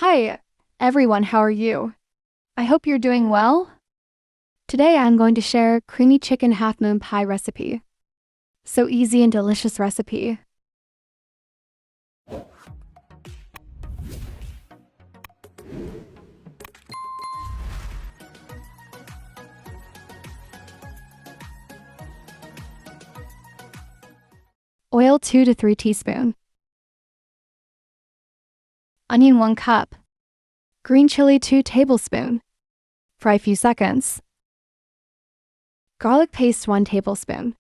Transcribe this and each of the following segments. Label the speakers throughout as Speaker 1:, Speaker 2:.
Speaker 1: Hi, everyone, how are you? I hope you're doing well. Today I'm going to share creamy chicken half moon pie recipe. So easy and delicious recipe. Oil 2 to 3 teaspoon. Onion 1 cup. Green chili 2 tablespoon. Fry few seconds. Garlic paste 1 tablespoon.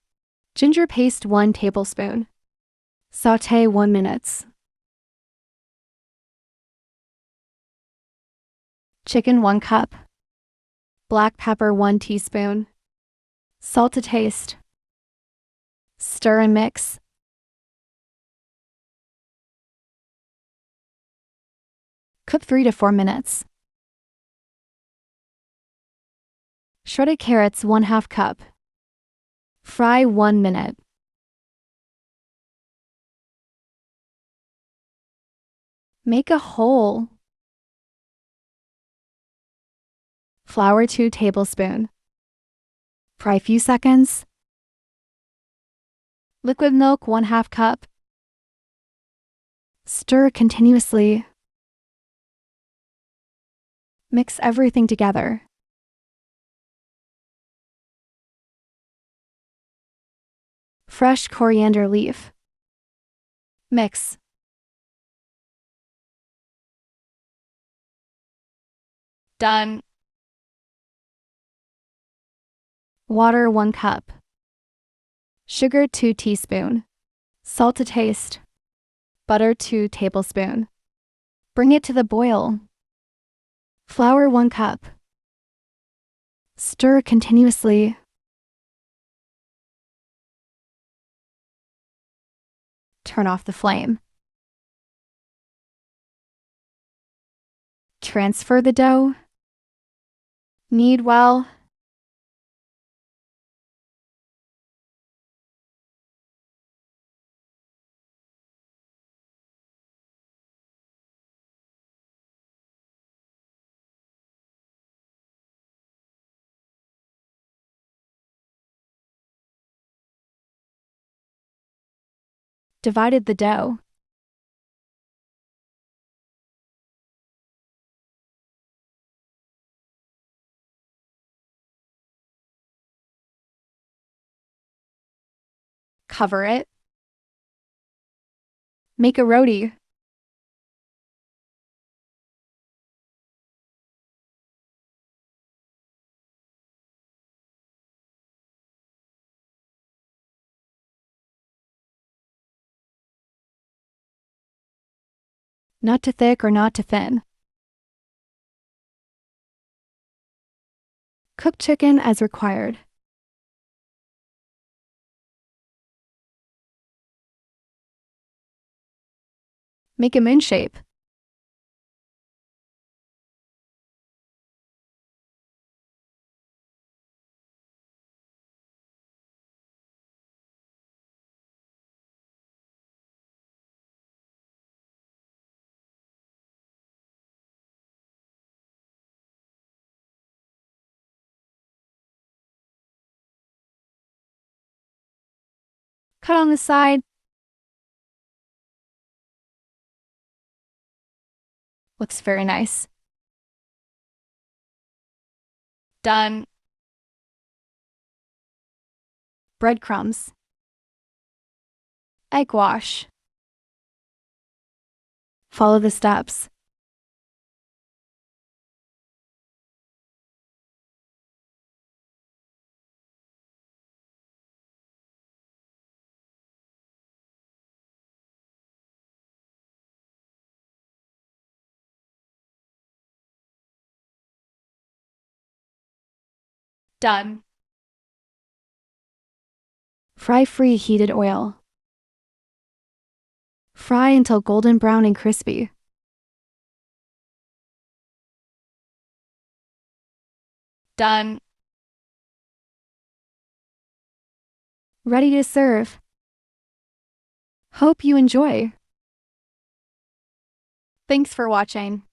Speaker 1: Ginger paste 1 tablespoon. Sauté 1 minutes. Chicken 1 cup. Black pepper 1 teaspoon. Salt to taste. Stir and mix. Cook 3 to 4 minutes. Shredded carrots 1/2 cup. Fry 1 minute. Make a hole. Flour 2 tablespoon. Fry few seconds. Liquid milk 1/2 cup. Stir continuously. Mix everything together. Fresh coriander leaf. Mix. Done. Water 1 cup. Sugar 2 teaspoon. Salt to taste. Butter 2 tablespoon. Bring it to the boil. Flour 1 cup. Stir continuously. Turn off the flame. Transfer the dough. Knead well. Divided the dough. Cover it. Make a roti. Not too thick or not too thin. Cook chicken as required. Make a moon shape. Cut on the side. Looks very nice. Done. Breadcrumbs. Egg wash. Follow the steps. Done. Fry free heated oil. Fry until golden brown and crispy. Done. Ready to serve. Hope you enjoy. Thanks for watching.